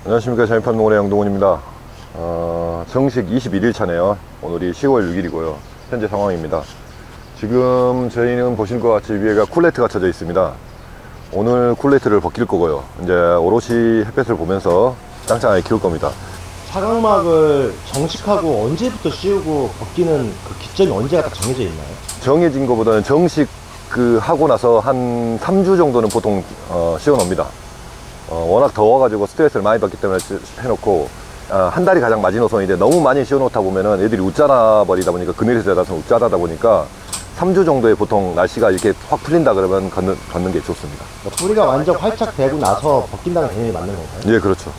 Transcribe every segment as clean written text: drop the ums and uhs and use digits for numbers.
안녕하십니까. 자연팜 농원의 양동훈입니다. 정식 21일 차네요. 오늘이 10월 6일이고요 현재 상황입니다. 지금 저희는 보실 것 같이 위에가 쿨레트가 쳐져 있습니다. 오늘 쿨레트를 벗길 거고요, 이제 오롯이 햇볕을 보면서 짱짱하게 키울 겁니다. 사각막을 정식하고 언제부터 씌우고 벗기는 그 기점이 언제가 딱 정해져 있나요? 정해진 것보다는 정식 하고 나서 한 3주 정도는 보통 씌워 놓습니다. 워낙 더워가지고 스트레스를 많이 받기 때문에 해놓고, 한 달이 가장 마지노선인데 너무 많이 씌워놓다 보면은 애들이 웃자나 버리다 보니까 그늘에서 자라서 웃자다 보니까 3주 정도에 보통 날씨가 이렇게 확 풀린다 그러면 걷는 게 좋습니다. 뿌리가 완전 활짝 되고 나서 벗긴다는 개념이 맞는 건가요? 예, 그렇죠.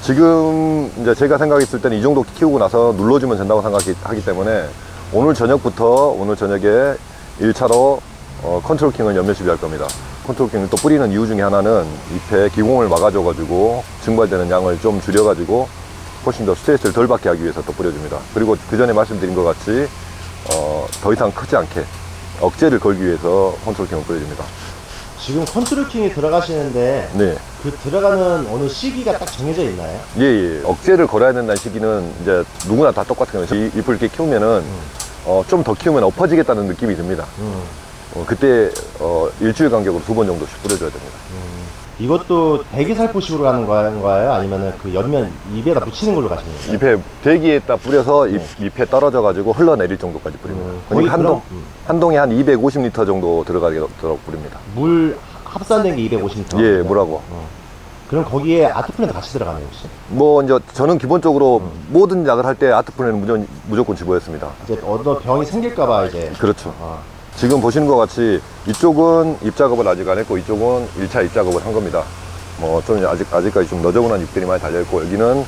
지금 이제 제가 생각했을 때는 이 정도 키우고 나서 눌러주면 된다고 생각하기 때문에 오늘 저녁에 1차로 컨트롤킹을 연면 시비할 겁니다. 컨트롤킹을 또 뿌리는 이유 중에 하나는 잎에 기공을 막아줘가지고 증발되는 양을 좀 줄여가지고 훨씬 더 스트레스를 덜 받게 하기 위해서 또 뿌려줍니다. 그리고 그 전에 말씀드린 것 같이 더 이상 크지 않게 억제를 걸기 위해서 컨트롤킹을 뿌려줍니다. 지금 컨트롤킹이 들어가시는데, 네, 그 들어가는 어느 시기가 딱 정해져 있나요? 예. 억제를 걸어야 된다는 시기는 이제 누구나 다 똑같은 거예요. 잎을 이렇게 키우면은 좀 더 키우면 엎어지겠다는 느낌이 듭니다. 그때 일주일 간격으로 2번 정도씩 뿌려줘야 됩니다. 이것도 대기살포식으로 가는 건가요? 아니면 그 연면 잎에다 붙이는 걸로 가시는 거예요? 잎에 대기에다 뿌려서 잎에 떨어져 가지고 흘러내릴 정도까지 뿌립니다. 그러니까 한 동에 한 250리터 정도 들어가도록 뿌립니다. 물 합산된 게 250리터? 예, 물하고. 그럼 거기에 아트프렌도 같이 들어가나요, 혹시? 뭐 이제 저는 기본적으로 모든 약을 할 때 아트프렌은 무조건 집어였습니다. 이제 어떤 병이 생길까봐 이제. 그렇죠. 지금 보시는 것 같이 이쪽은 잎 작업을 아직 안 했고 이쪽은 1차 잎 작업을 한 겁니다. 뭐 좀 아직까지 좀 너저분한 잎들이 많이 달려있고, 여기는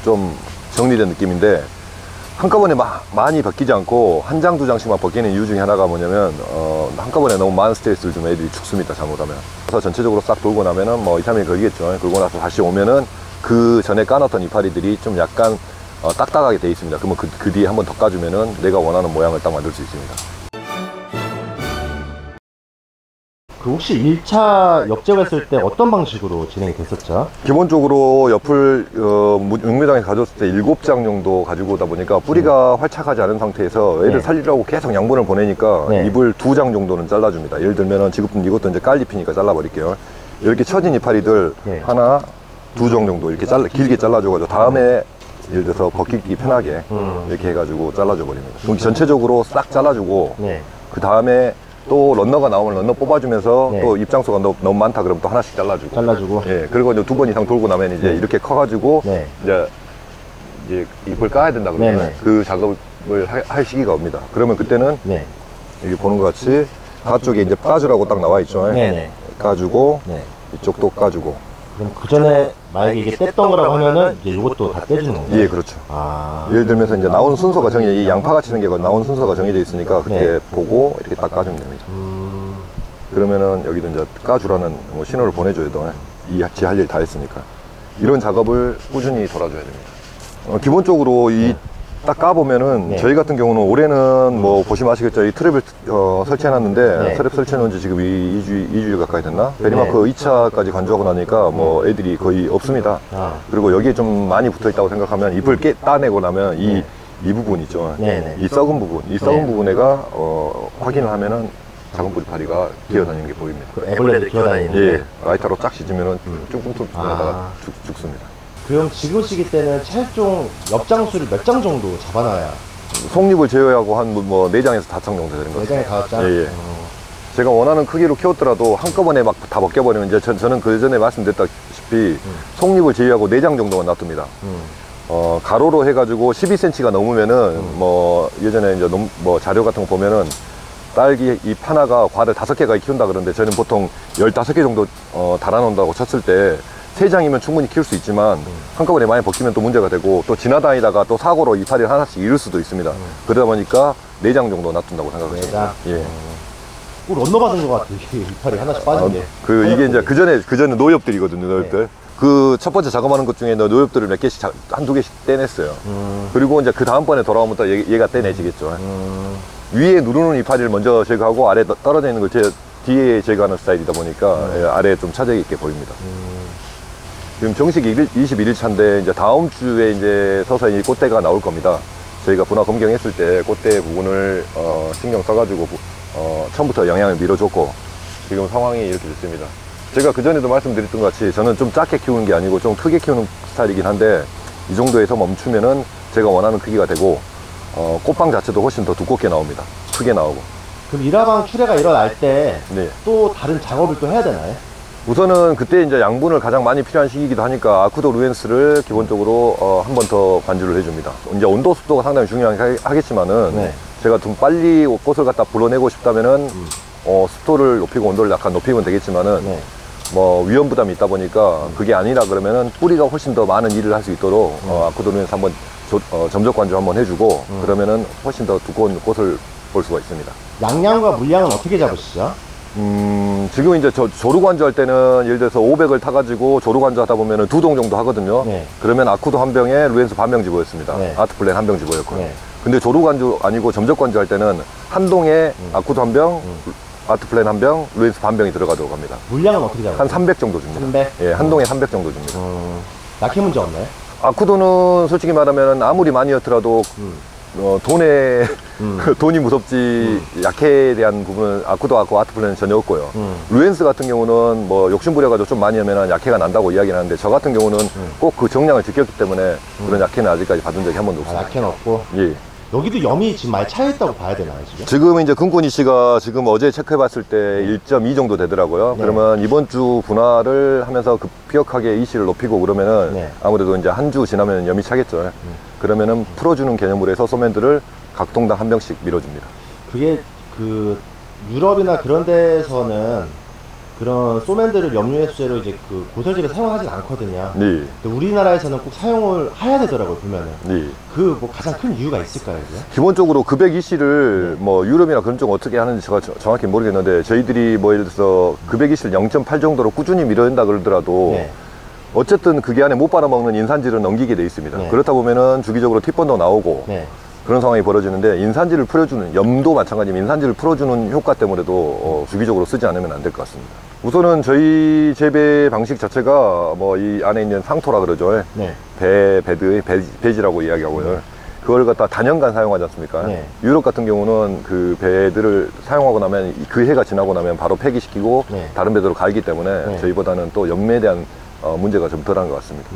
좀 정리된 느낌인데, 한꺼번에 많이 벗기지 않고 한 장, 두 장씩만 벗기는 이유 중에 하나가 뭐냐면 한꺼번에 너무 많은 스트레스를 주면 애들이 죽습니다, 잘못하면. 그래서 전체적으로 싹 돌고 나면은 뭐 2, 3일 걸리겠죠. 그러고 나서 다시 오면은 그 전에 까놨던 이파리들이 좀 약간 딱딱하게 돼 있습니다. 그러면 그 뒤에 한번 더 까주면은 내가 원하는 모양을 딱 만들 수 있습니다. 그 혹시 1차 역제했을 때 어떤 방식으로 진행이 됐었죠? 기본적으로 옆을 육묘장에 가져왔을 때 7장 정도 가지고 오다 보니까 뿌리가 활착하지 않은 상태에서 애들 살리려고 계속 양분을 보내니까 잎을 2장 정도는 잘라줍니다. 예를 들면은 지금 이것도 이제 깔잎이니까 잘라버릴게요. 이렇게 처진 이파리들 하나, 2정 정도 이렇게 길게 잘라줘가지고 다음에 예를 들어서 벗기기 편하게 이렇게 해가지고 잘라줘 버립니다. 그럼 전체적으로 싹 잘라주고, 그 다음에 또 런너가 나오면 런너 뽑아주면서 또 입장수가 너무 많다 그러면 또 하나씩 잘라주고. 예, 그리고 이제 2번 이상 돌고 나면 이제 이렇게 커가지고 이제 잎을 까야 된다 그러면 그 작업을 할 시기가 옵니다. 그러면 그때는 여기 보는 것 같이 가쪽에 이제 까주라고 딱 나와 있죠. 까주고 이쪽도 까주고. 그럼 그 전에 만약에 이게 뗐던 거라고 하면은 이제 이것도 다 떼주는 건가요? 예, 그렇죠. 예를 들면서 이제 나오는 순서가 이 양파같이 생겨서 나오는 순서가 정해져 있으니까 그때 보고 이렇게 딱 까주면 됩니다. 그러면은 여기도 이제 까주라는 뭐 신호를 보내줘야 돼. 지 할 일 다 했으니까. 이런 작업을 꾸준히 돌아줘야 됩니다. 기본적으로 딱 까보면은 저희 같은 경우는 올해는 뭐 보시면 아시겠죠. 이 트랩을 설치해놨는데 트랩 설치해놓은 지 지금 2주 가까이 됐나? 베리마크 2차까지 간주하고 나니까 뭐 애들이 거의 없습니다. 그리고 여기에 좀 많이 붙어있다고 생각하면 잎을 따내고 나면 이 부분 있죠. 이 썩은 부분 애가 확인을 하면은 작은 뿌리파리가 기어다니는 게 보입니다. 애벌레들 기어다니는 게? 예, 라이터로 쫙 씻으면은 쭈뚱쭈뚱 하다가 죽습니다. 그럼 지금 시기 때는 최종 엽장수를 몇 장 정도 잡아놔야? 속잎을 제외하고 한 뭐 4장에서 5장 정도 되는 것 같아요. 4장에 5장? 예. 제가 원하는 크기로 키웠더라도 한꺼번에 막 다 벗겨버리면 이제 저는 그 전에 말씀드렸다시피 속잎을 제외하고 4장 정도만 놔둡니다. 가로로 해가지고 12cm가 넘으면은 뭐 예전에 이제 뭐 자료 같은 거 보면은 딸기 잎 하나가 과를 5개가 키운다 그러는데, 저는 보통 15개 정도 달아놓는다고 쳤을 때 3장이면 충분히 키울 수 있지만 한꺼번에 많이 벗기면 또 문제가 되고, 또 지나다니다가 또 사고로 이파리를 하나씩 잃을 수도 있습니다. 그러다 보니까 4장 정도 놔둔다고 생각하시면 돼요. 예. 꼭 런너 받은 것 같아요. 이파리 하나씩 빠진 게. 이게 이제 그 전에 노엽들이거든요. 노엽들. 그 첫 번째 작업하는 것 중에 노엽들을 몇 개씩 한두 개씩 떼냈어요. 그리고 이제 그 다음번에 돌아오면 또 얘가 떼내지겠죠. 위에 누르는 이파리를 먼저 제거하고 아래 떨어져 있는 걸 뒤에 제거하는 스타일이다 보니까 아래에 좀 차질 있게 보입니다. 지금 정식 21일 차인데 이제 다음 주에 이제 서서히 꽃대가 나올 겁니다. 저희가 분화 검경했을 때 꽃대 부분을 신경 써가지고 처음부터 영양을 밀어줬고 지금 상황이 이렇게 됐습니다. 제가 그전에도 말씀드렸던 것 같이 저는 좀 작게 키우는 게 아니고 좀 크게 키우는 스타일이긴 한데 이 정도에서 멈추면은 제가 원하는 크기가 되고 꽃방 자체도 훨씬 더 두껍게 나옵니다. 크게 나오고. 그럼 일화방 출해가 일어날 때 또 네. 다른 작업을 또 해야 되나요? 우선은 그때 이제 양분을 가장 많이 필요한 시기이기도 하니까 아쿠도 루엔스를 기본적으로 한 번 더 관주를 해줍니다. 이제 온도 습도가 상당히 중요하겠지만은 네. 제가 좀 빨리 꽃을 갖다 불어내고 싶다면은 습도를 높이고 온도를 약간 높이면 되겠지만은 네. 뭐 위험 부담이 있다 보니까 그게 아니라 그러면은 뿌리가 훨씬 더 많은 일을 할 수 있도록 아쿠도 루엔스 한번 점적 관주 한번 해주고 그러면은 훨씬 더 두꺼운 꽃을 볼 수가 있습니다. 양량과 물량은 어떻게 잡으시죠? 지금 이제 조루관주 할 때는 예를 들어서 500을 타가지고 조루관주 하다 보면은 2동 정도 하거든요. 네. 그러면 아쿠도 한 병에 루엔스 반병 집어였습니다. 네. 아트플랜 한 병 집어였고요. 네. 근데 조루관주 아니고 점적관주 할 때는 한 동에 아쿠도 한 병, 아트플랜 한 병, 루엔스 반병이 들어가도록 합니다. 물량은 어떻게 잡으세요? 한 300 정도 줍니다. 300? 예, 한 동에 300 정도 줍니다. 약해 문제 없나요? 아쿠도는 솔직히 말하면 아무리 많이였더라도 돈이 무섭지 약해에 대한 부분은 아쿠도 하고 아트플랜은 전혀 없고요. 루엔스 같은 경우는 뭐 욕심부려가지고 좀 많이 하면 약해가 난다고 이야기를 하는데 저 같은 경우는 꼭 그 정량을 지켰기 때문에 그런 약해는 아직까지 받은 적이 한 번도 없습니다. 약해는 없고. 예. 여기도 염이 지금 많이 차있다고 봐야 되나요, 지금? 지금 이제 금꾼이 씨가 지금 어제 체크해봤을 때 1.2 정도 되더라고요. 네. 그러면 이번 주 분화를 하면서 급격하게 이 씨를 높이고 그러면은 네. 아무래도 이제 한 주 지나면 염이 차겠죠. 그러면은 풀어주는 개념으로 해서 소맨들을 각 동당 한 병씩 밀어줍니다. 그게 그 유럽이나 그런 데서는 그런 소맨들을 염료해수제로 이제 그 고설질에 사용하진 않거든요. 네. 근데 우리나라에서는 꼭 사용을 해야 되더라고요, 보면은. 네. 그 뭐 가장 큰 이유가 있을까요, 그게? 기본적으로 급액 이씨를 뭐 유럽이나 그런 쪽 어떻게 하는지 제가 정확히 모르겠는데 저희들이 뭐 예를 들어서 급액 이씨를 0.8 정도로 꾸준히 밀어낸다 그러더라도 네. 어쨌든 그게 안에 못 빨아먹는 인산질은 넘기게 돼 있습니다. 네. 그렇다 보면은 주기적으로 티번도 나오고 네. 그런 상황이 벌어지는데 인산질을 풀어주는 염도 마찬가지면 인산질을 풀어주는 효과 때문에도 주기적으로 쓰지 않으면 안 될 것 같습니다. 우선은 저희 재배 방식 자체가 뭐 이 안에 있는 상토라 그러죠. 네. 배지라고 이야기하고요. 그걸 갖다 단연간 사용하지 않습니까? 네. 유럽 같은 경우는 그 배들을 사용하고 나면 그 해가 지나고 나면 바로 폐기시키고 네. 다른 배들로 갈기 때문에 네. 저희보다는 또 염매에 대한 문제가 좀 덜한 것 같습니다.